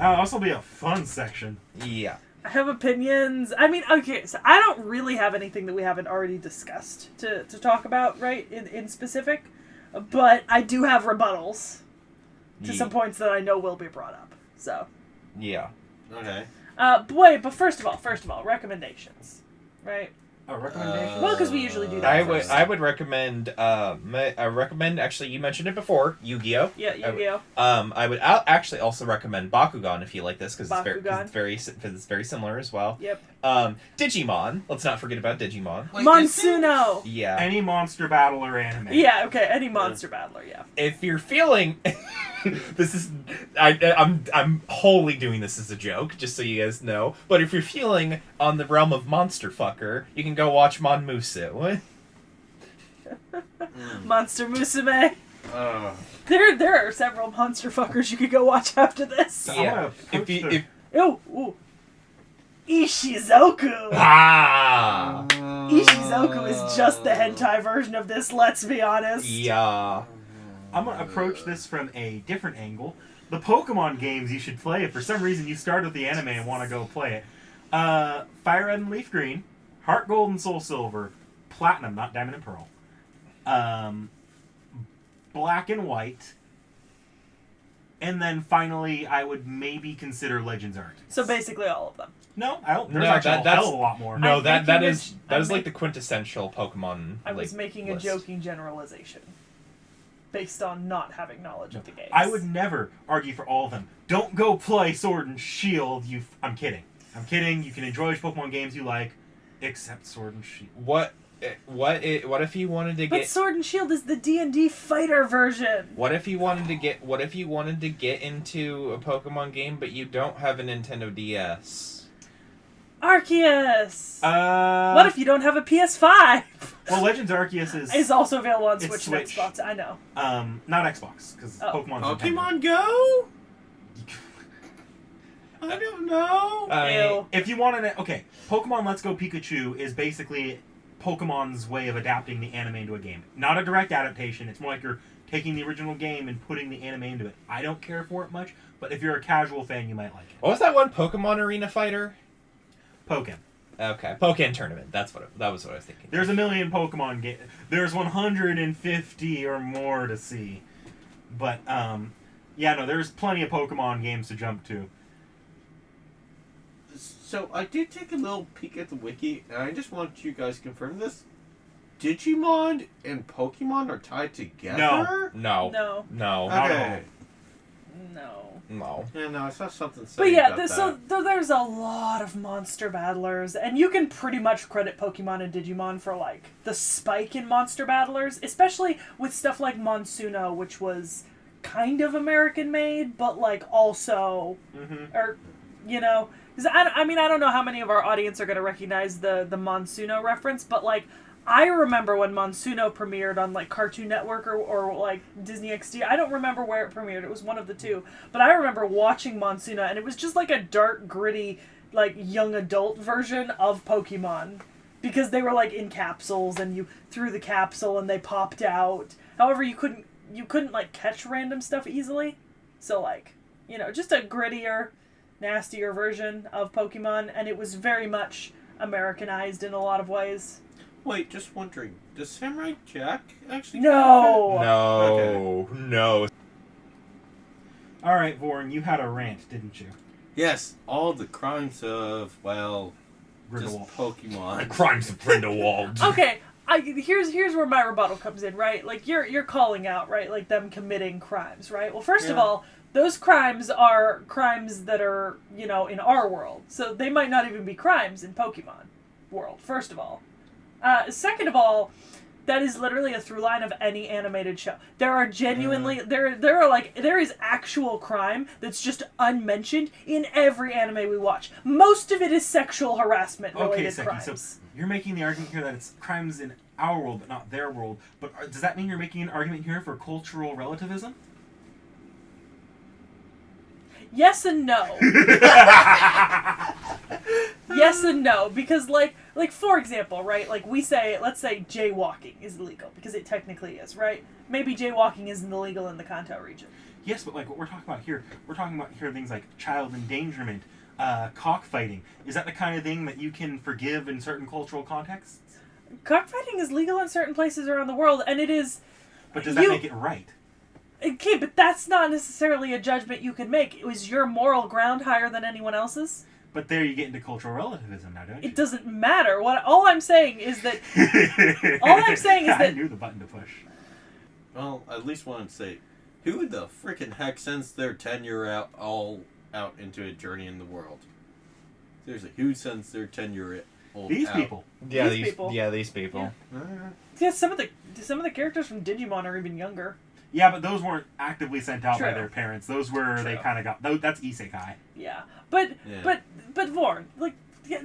This will be a fun section. Yeah. I have opinions. I mean, okay, so I don't really have anything that we haven't already discussed to talk about, right, in specific. But I do have rebuttals to some points that I know will be brought up. So. Yeah. Okay. But first of all, recommendations, right? Recommendations? Well, because we usually do that. I would recommend. I recommend. Actually, you mentioned it before. Yu-Gi-Oh. Yeah, Yu-Gi-Oh. I would actually also recommend Bakugan if you like this because Bakugan. it's very similar as well. Yep. Digimon. Let's not forget about Digimon. Wait, Monsuno. Yeah. Any monster battler anime. Yeah. Okay. Any monster battler. Yeah. If you're feeling, this is I'm wholly doing this as a joke, just so you guys know. But if you're feeling on the realm of monster fucker, you can go watch Monmusu. Monster Musume. There are several monster fuckers you could go watch after this. Yeah. Ooh. Ishizoku. Ah. Ishizoku is just the hentai version of this. Let's be honest. Yeah. I'm gonna approach this from a different angle. The Pokemon games you should play if for some reason you started with the anime and want to go play it. Fire Red and Leaf Green, Heart Gold and Soul Silver, Platinum, not Diamond and Pearl, Black and White, and then finally I would maybe consider Legends Arceus. So basically all of them. No, I don't. There's actually a hell of a lot more. No, I'm that making is like the quintessential Pokemon. I was making list. a joking generalization based on not having knowledge of the games. I would never argue for all of them. Don't go play Sword and Shield. I'm kidding. You can enjoy which Pokemon games you like, except Sword and Shield. What if you wanted to get? But Sword and Shield is the D&D fighter version. What if you wanted to get into a Pokemon game, but you don't have a Nintendo DS? Arceus. What if you don't have a PS5? Well, Legends Arceus is also available on Switch and Switch. Xbox. I know. Not Xbox because Pokemon's Pokemon Go. I don't know. Ew. If you want to, okay, Pokemon Let's Go Pikachu is basically Pokemon's way of adapting the anime into a game. Not a direct adaptation. It's more like you're taking the original game and putting the anime into it. I don't care for it much, but if you're a casual fan, you might like it. What was that one Pokemon Arena Fighter? Pokken. Okay, Pokken Tournament. That was what I was thinking. There's a million Pokemon games. There's 150 or more to see. But, there's plenty of Pokemon games to jump to. So I did take a little peek at the wiki, and I just want you guys to confirm this. Digimon and Pokemon are tied together? No. No. Okay. No. Yeah, no, I saw something saying But yeah, about that. so there's a lot of monster battlers, and you can pretty much credit Pokemon and Digimon for, like, the spike in monster battlers, especially with stuff like Monsuno, which was kind of American-made, but, like, also, or, you know, because I don't know how many of our audience are going to recognize the Monsuno reference, but, like, I remember when Monsuno premiered on, like, Cartoon Network or like, Disney XD. I don't remember where it premiered. It was one of the two. But I remember watching Monsuno, and it was just, like, a dark, gritty, like, young adult version of Pokemon. Because they were, like, in capsules, and you threw the capsule, and they popped out. However, you couldn't, like, catch random stuff easily. So, like, you know, just a grittier, nastier version of Pokemon, and it was very much Americanized in a lot of ways. Wait, just wondering, does Samurai Jack actually... No! No. Alright, Voren, you had a rant, didn't you? Yes, all the crimes of, well, just Grindelwald. Pokemon. The crimes of Grindelwald. Okay, here's where my rebuttal comes in, right? Like, you're calling out, right, like, them committing crimes, right? Well, first of all, those crimes are crimes that are, you know, in our world. So they might not even be crimes in Pokemon world, first of all. Second of all, that is literally a through line of any animated show. There are genuinely there is actual crime that's just unmentioned in every anime we watch. Most of it is sexual harassment related crimes. So you're making the argument here that it's crimes in our world but not their world. But does that mean you're making an argument here for cultural relativism? Yes and no. Yes and no, because like for example, right? Like let's say jaywalking is illegal because it technically is, right? Maybe jaywalking isn't illegal in the Kanto region. Yes, but like what we're talking about here things like child endangerment, cockfighting. Is that the kind of thing that you can forgive in certain cultural contexts? Cockfighting is legal in certain places around the world, and it is... But does that make it right? Okay, but that's not necessarily a judgment you can make. Was your moral ground higher than anyone else's? But there you get into cultural relativism now, don't you? It doesn't matter. All I'm saying is that... I knew the button to push. Well, I at least want to say, who the frickin' heck sends their 10-year all out into a journey in the world? Seriously, who sends their 10-year-old These out? people. Yeah, These people. Yeah, these people. Yeah, some of the characters from Digimon are even younger. Yeah, but those weren't actively sent out by True. their parents. Those were True. they kind of got. That's isekai. Yeah, but Vorn, like,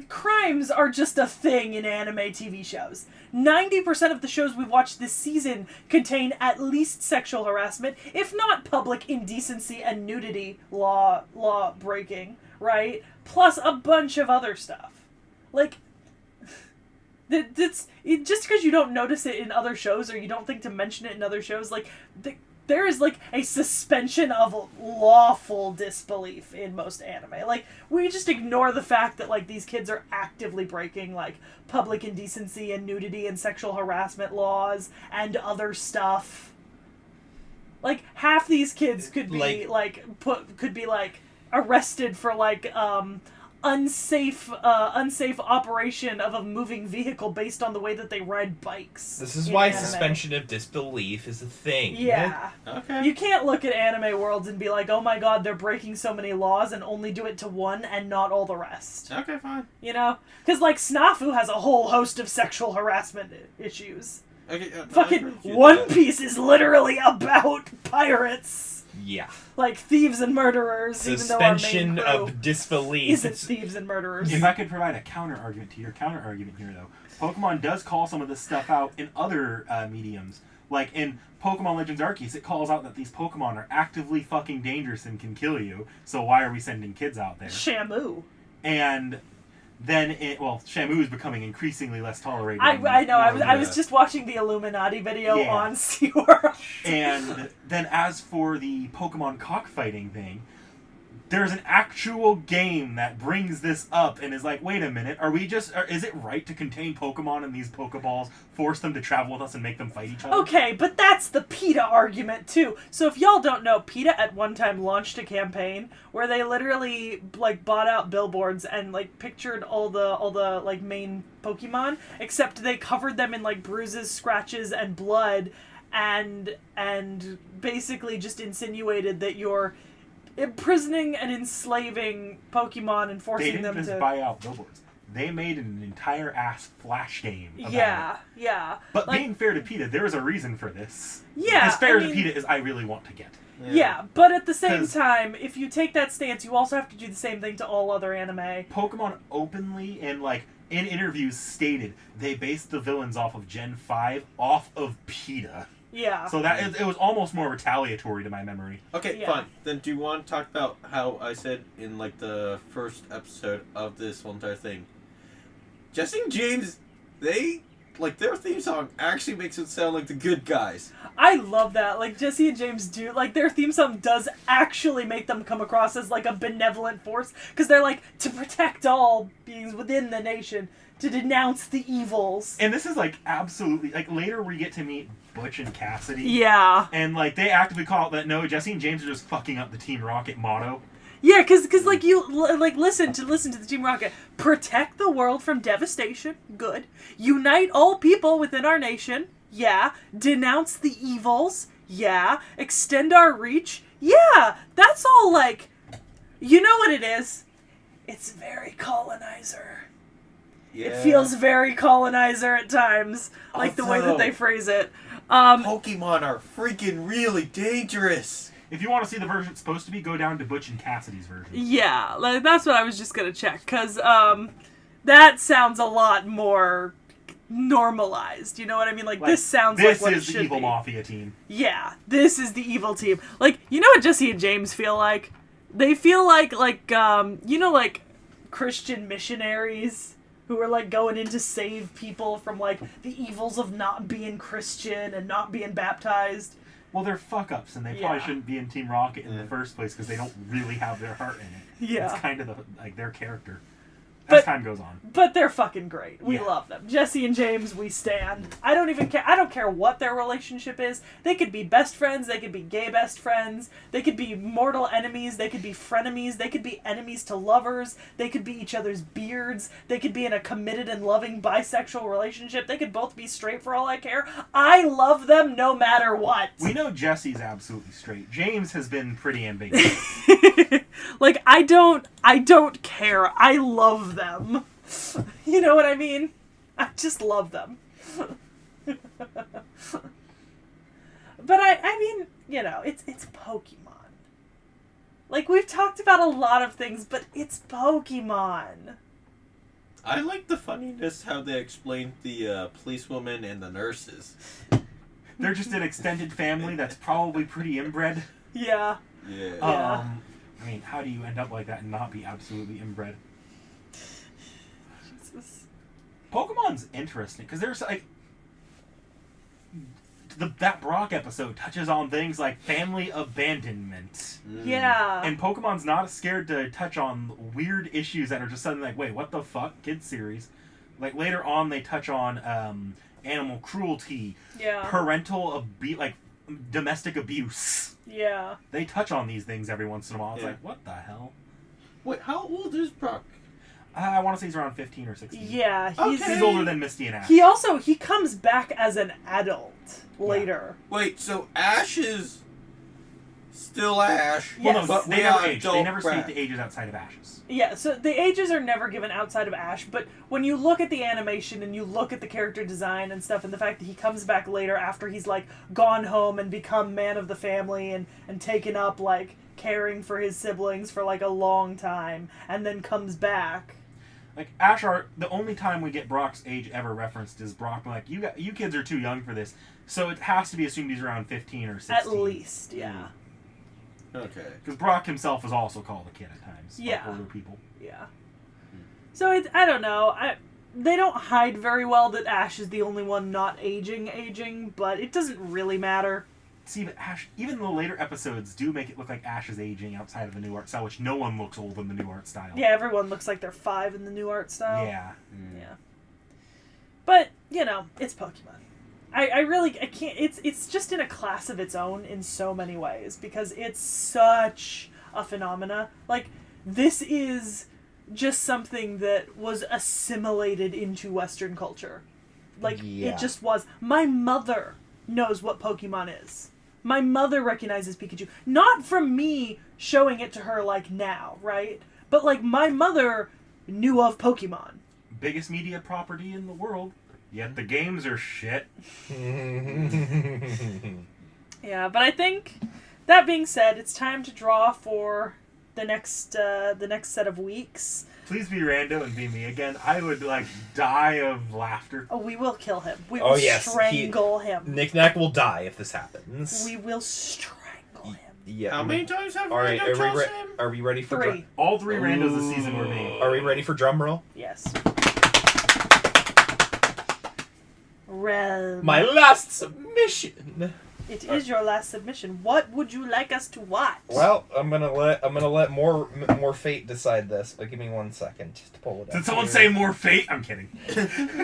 crimes are just a thing in anime TV shows. 90% of the shows we've watched this season contain at least sexual harassment, if not public indecency and nudity law breaking, right? Plus a bunch of other stuff. Like, just because you don't notice it in other shows or you don't think to mention it in other shows, like, there is, like, a suspension of lawful disbelief in most anime. Like, we just ignore the fact that, like, these kids are actively breaking, like, public indecency and nudity and sexual harassment laws and other stuff. Like, half these kids could be, could be arrested for, like, unsafe operation of a moving vehicle based on the way that they ride bikes. This is why suspension of disbelief is a thing. Yeah. Okay. You can't look at anime worlds and be like, oh my god, they're breaking so many laws and only do it to one and not all the rest. Okay, fine. You know? Because, like, Snafu has a whole host of sexual harassment issues. Okay, Fucking One Piece is literally about pirates. Yeah. Like, thieves and murderers, Suspension even though our main crew of disbelief. isn't thieves and murderers. If I could provide a counter-argument to your counter-argument here, though, Pokemon does call some of this stuff out in other mediums. Like, in Pokemon Legends Arceus, it calls out that these Pokemon are actively fucking dangerous and can kill you, so why are we sending kids out there? Shamu. And then, Shamu is becoming increasingly less tolerated. I know, I was just watching the Illuminati video on SeaWorld. And then as for the Pokemon cockfighting thing, there's an actual game that brings this up and is like, wait a minute, is it right to contain Pokemon in these Pokeballs, force them to travel with us and make them fight each other? Okay, but that's the PETA argument too. So if y'all don't know, PETA at one time launched a campaign where they literally, like, bought out billboards and, like, pictured all the like main Pokemon, except they covered them in, like, bruises, scratches, and blood, and basically just insinuated that you're imprisoning and enslaving Pokemon and forcing them to... They didn't just buy out billboards. They made an entire ass flash game about it. Yeah. But like, being fair to PETA, there is a reason for this. Yeah, As fair to PETA as I really want to get. Yeah, but at the same time, if you take that stance, you also have to do the same thing to all other anime. Pokemon openly and, like, in interviews stated they based the villains off of Gen 5 off of PETA. Yeah. So that it was almost more retaliatory to my memory. Okay, fine. Then do you want to talk about how I said in, like, the first episode of this whole entire thing, Jesse and James, their theme song actually makes it sound like the good guys. I love that. Like, Jesse and James do, like, their theme song does actually make them come across as, like, a benevolent force, because they're like, to protect all beings within the nation, to denounce the evils. And this is, like, absolutely, like, later we get to meet Butch and Cassidy. Yeah. And, like, they actively call it that, no, Jesse and James are just fucking up the Team Rocket motto. Yeah, because like, you, like, listen to the Team Rocket. Protect the world from devastation. Good. Unite all people within our nation. Yeah. Denounce the evils. Yeah. Extend our reach. Yeah. That's all, like, you know what it is? It's very colonizer. Yeah. It feels very colonizer at times. Like, the way that they phrase it. Pokemon are freaking really dangerous. If you want to see the version it's supposed to be, go down to Butch and Cassidy's version. Yeah, like, that's what I was just gonna check, because that sounds a lot more normalized, you know what I mean? Like, this sounds like what it should be. This is the evil mafia team. Yeah, this is the evil team. Like, you know what Jesse and James feel like? They feel like, you know, like, Christian missionaries who are, like, going in to save people from, like, the evils of not being Christian and not being baptized. Well, they're fuck-ups, and they probably shouldn't be in Team Rocket in the first place because they don't really have their heart in it. Yeah. It's kind of their character. As time goes on. But they're fucking great. We love them. Jesse and James, we stand. I don't even care. I don't care what their relationship is. They could be best friends. They could be gay best friends. They could be mortal enemies. They could be frenemies. They could be enemies to lovers. They could be each other's beards. They could be in a committed and loving bisexual relationship. They could both be straight for all I care. I love them no matter what. We know Jesse's absolutely straight. James has been pretty ambiguous. Like, I don't care. I love them. You know what I mean? I just love them. But I mean, you know, it's Pokemon. Like, we've talked about a lot of things, but it's Pokemon. I like the funniness how they explained the policewoman and the nurses. They're just an extended family that's probably pretty inbred. Yeah. Yeah. I mean, how do you end up like that and not be absolutely inbred? Jesus. Pokemon's interesting because there's like that Brock episode touches on things like family abandonment. Yeah. And Pokemon's not scared to touch on weird issues that are just suddenly like, wait, what the fuck? Kids series. Like later on, they touch on animal cruelty, parental like domestic abuse. Yeah. They touch on these things every once in a while. It's like, what the hell? Wait, how old is Brock? I want to say he's around 15 or 16. Yeah. He's older than Misty and Ash. He comes back as an adult later. Wait, so Ash is still Ash? Yes. Well, no, but they we never are age. They adult never Brock. state the ages outside of Ash's. Yeah, so the ages are never given outside of Ash, but when you look at the animation and you look at the character design and stuff, and the fact that he comes back later after he's, like, gone home and become man of the family and taken up, like, caring for his siblings for, like, a long time, and then comes back. Like, the only time we get Brock's age ever referenced is Brock, like, you kids are too young for this, so it has to be assumed he's around 15 or 16. At least, yeah. Okay. Because Brock himself is also called a kid at times. Yeah. By older people. Yeah. So I don't know. They don't hide very well that Ash is the only one not aging, but it doesn't really matter. See, but Ash, even the later episodes do make it look like Ash is aging outside of the new art style, which no one looks old in the new art style. Yeah, everyone looks like they're 5 in the new art style. Yeah. Yeah. But, you know, it's Pokemon. I can't, it's just in a class of its own in so many ways, because it's such a phenomena. Like, this is just something that was assimilated into Western culture. Like, it just was. My mother knows what Pokemon is. My mother recognizes Pikachu. Not from me showing it to her, like, now, right? But, like, my mother knew of Pokemon. Biggest media property in the world. Yet the games are shit. Yeah, but I think, that being said, it's time to draw for the next set of weeks. Please be Rando and be me again. I would, like, die of laughter. Oh, we will kill him. We will strangle him. Knick Knack will die if this happens. We will strangle him. Yeah. How many times have All right, Rando kills him? are we ready for 3. All 3 Randos this season were me. Are we ready for drum roll? Yes. Realm. My last submission. It is your last submission. What would you like us to watch? Well, I'm gonna let more fate decide this, but give me 1 second to pull it up. Did someone say more fate? I'm kidding.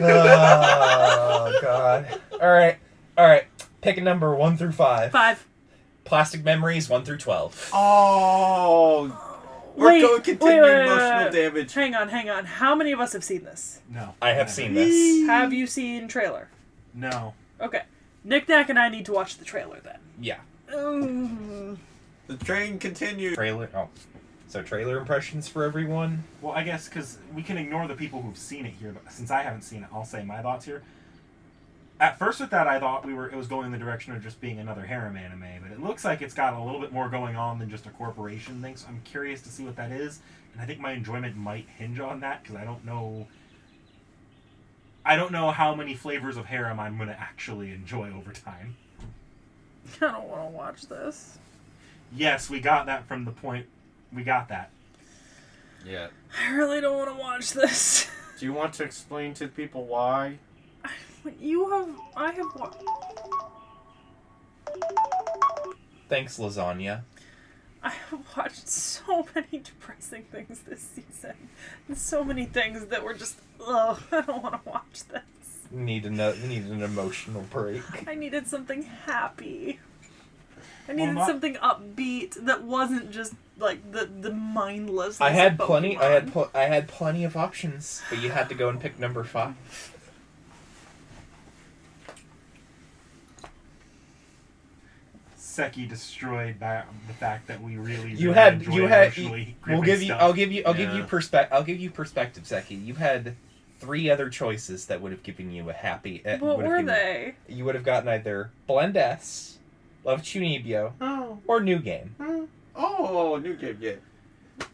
Oh god. All right. Pick a number 1 through 5. 5. Plastic Memories 1 through 12. Oh. We're going to continue emotional damage. Hang on. How many of us have seen this? No. I have seen this. Have you seen trailer? No. Okay. Knick Knack and I need to watch the trailer then. Yeah. The train continues. Trailer. Oh. So trailer impressions for everyone. Well, I guess because we can ignore the people who've seen it here, but since I haven't seen it, I'll say my thoughts here. At first with that, I thought it was going in the direction of just being another harem anime, but it looks like it's got a little bit more going on than just a corporation thing, so I'm curious to see what that is, and I think my enjoyment might hinge on that, because I don't know how many flavors of harem I'm going to actually enjoy over time. I don't want to watch this. Yes, we got that from the point. We got that. Yeah. I really don't want to watch this. Do you want to explain to people why? I have Thanks, lasagna. I have watched so many depressing things this season. And so many things that were just, ugh, I don't want to watch this. Need an emotional break. I needed something happy. I needed not- something upbeat that wasn't just like the mindless. I had plenty. I had plenty of options, but you had to go and pick number 5. Seki destroyed by the fact that we really Emotionally gripping stuff. I'll give you Yeah. perspective, Seki. You had 3 other choices that would have given you a happy. What were they? You would have gotten either Blend S, Love Chunibyo, or New Game. Oh, new game, yeah.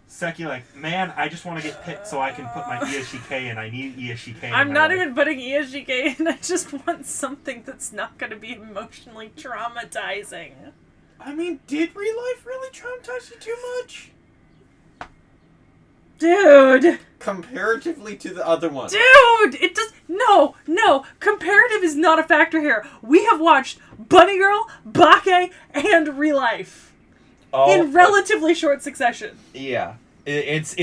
Seki, like, man, I just want to get picked so I can put my ESGK in. I need ESGK in I'm my not life. even putting ESGK in. I just want something that's not going to be emotionally traumatizing. I mean, did real life really traumatize you too much? Dude! Comparatively to the other one. Dude! It does. No! Comparative is not a factor here. We have watched Bunny Girl, Bake, and Real Life in relatively short succession. Yeah. It's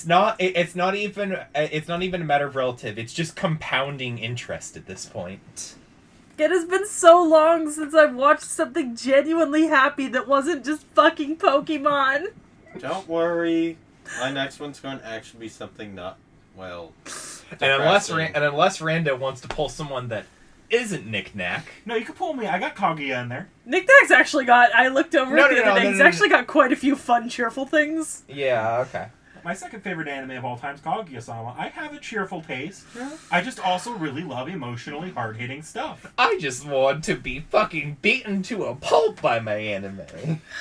not even a matter of relative. It's just compounding interest at this point. It has been so long since I've watched something genuinely happy that wasn't just fucking Pokemon. Don't worry. My next one's going to actually be something not, well, And unless depressing. Rando wants to pull someone that isn't Knick Knack. No, you can pull me. I got Kaguya in there. Nick Nack's actually got. I looked over No, it the no, other no, day. no, He's no, actually got quite a few fun, cheerful things. Yeah, okay. My second favorite anime of all time is Kaguya-sama. I have a cheerful taste. I just also really love emotionally hard-hitting stuff. I just want to be fucking beaten to a pulp by my anime.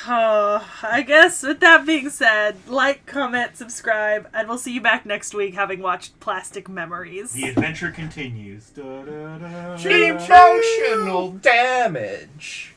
I guess with that being said, like, comment, subscribe, and we'll see you back next week having watched Plastic Memories. The adventure continues. Da, da, da, da. Emotional damage.